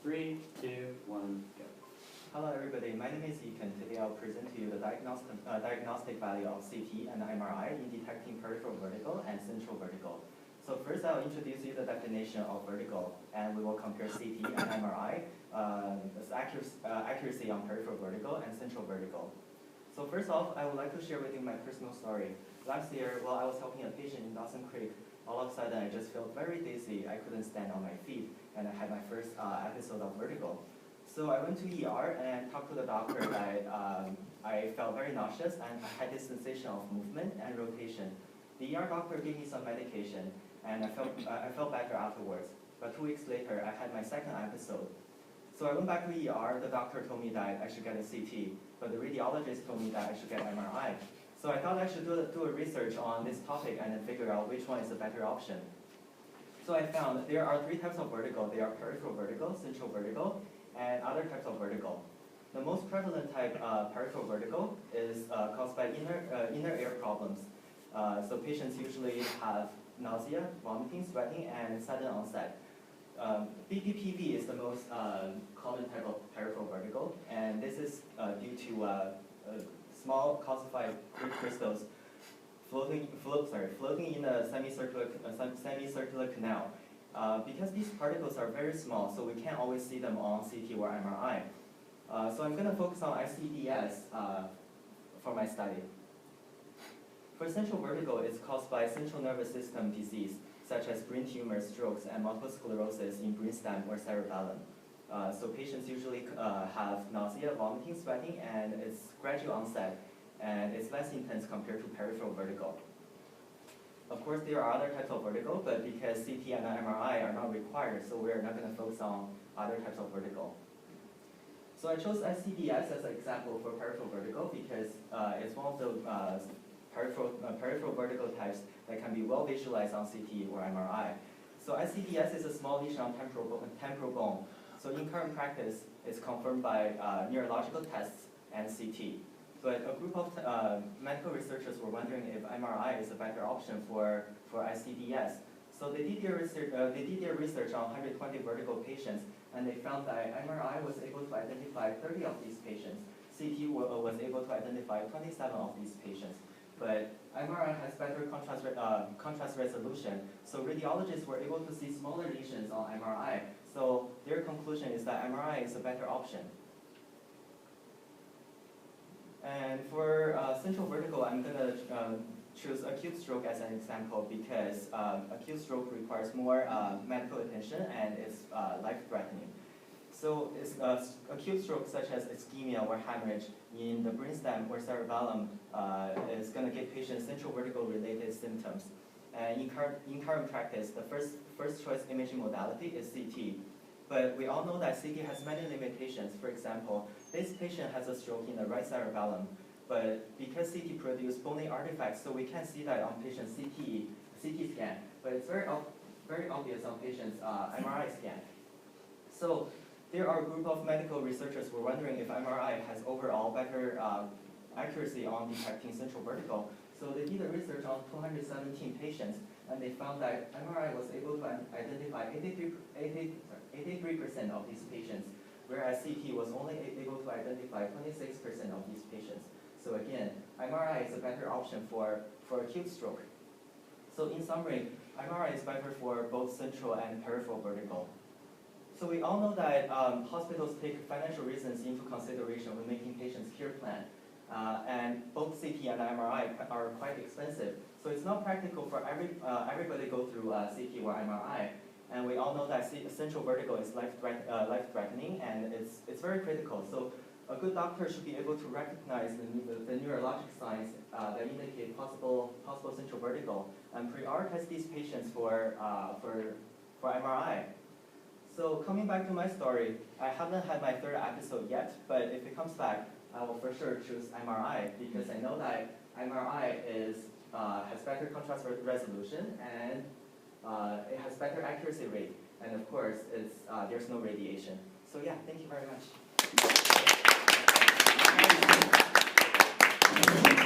3, 2, 1, go. Hello everybody, my name is Ethan. Today I'll present to you the diagnostic value of CT and MRI in detecting peripheral vertigo and central vertigo. So first I'll introduce you the definition of vertigo, and we will compare CT and MRI, accuracy on peripheral vertigo and central vertigo. So first off, I would like to share with you my personal story. Last year, while I was helping a patient in Dawson Creek, all of a sudden I just felt very dizzy. I couldn't stand on my feet, and I had my first episode of vertigo. So I went to ER and talked to the doctor that I felt very nauseous and I had this sensation of movement and rotation. The ER doctor gave me some medication, and I felt better afterwards. But 2 weeks later, I had my second episode. So I went back to ER. The doctor told me that I should get a CT, but the radiologist told me that I should get MRI. So I thought I should do a research on this topic and then figure out which one is the better option. So I found that there are 3 types of vertigo. They are peripheral vertigo, central vertigo, and other types of vertigo. The most prevalent type of peripheral vertigo is caused by inner ear problems. So patients usually have nausea, vomiting, sweating, and sudden onset. BPPV is the most common type of peripheral vertigo, and this is due to small calcified grit crystals floating in a semicircular canal. Because these particles are very small, so we can't always see them on CT or MRI. So I'm going to focus on ICDS for my study. For central vertigo, it's caused by central nervous system disease, such as brain tumors, strokes, and multiple sclerosis in brainstem or cerebellum. So patients usually have nausea, vomiting, sweating, and it's gradual onset, and it's less intense compared to peripheral vertigo. Of course, there are other types of vertigo, but because CT and MRI are not required, so we're not going to focus on other types of vertigo. So I chose ICDS as an example for peripheral vertigo because it's one of the peripheral vertigo types that can be well visualized on CT or MRI. So ICDS is a small lesion on temporal bone. So in current practice, it's confirmed by neurological tests and CT. But a group of medical researchers were wondering if MRI is a better option for ICDS. So they did their research on 120 vertigo patients, and they found that MRI was able to identify 30 of these patients. CT was able to identify 27 of these patients. But MRI has better contrast resolution, so radiologists were able to see smaller lesions on MRI. So their conclusion is that MRI is a better option. And for central vertigo, I'm going to choose acute stroke as an example because acute stroke requires more medical attention and it's life-threatening. So it's, acute stroke such as ischemia or hemorrhage in the brainstem or cerebellum is going to give patients central vertigo-related symptoms. And in current practice, the first choice imaging modality is CT. But we all know that CT has many limitations. For example, this patient has a stroke in the right cerebellum, but because CT produces bony artifacts, so we can't see that on patient's CT scan. But it's very obvious on patient's MRI scan. So there are a group of medical researchers who are wondering if MRI has overall better accuracy on detecting central vertigo. So they did a research on 217 patients, and they found that MRI was able to identify 83% of these patients, whereas CT was only able to identify 26% of these patients. So again, MRI is a better option for acute stroke. So in summary, MRI is better for both central and peripheral vertigo. So we all know that hospitals take financial reasons into consideration when making patients' care plan. And both CT and MRI are quite expensive. So it's not practical for everybody to go through CT or MRI. And we all know that central vertigo is life-threatening, and it's very critical. So a good doctor should be able to recognize the neurologic signs that indicate possible central vertigo and prioritize these patients for MRI. So coming back to my story, I haven't had my third episode yet, but if it comes back, I will for sure choose MRI because I know that MRI has better contrast resolution and it has better accuracy rate, and of course, there's no radiation. So yeah, thank you very much.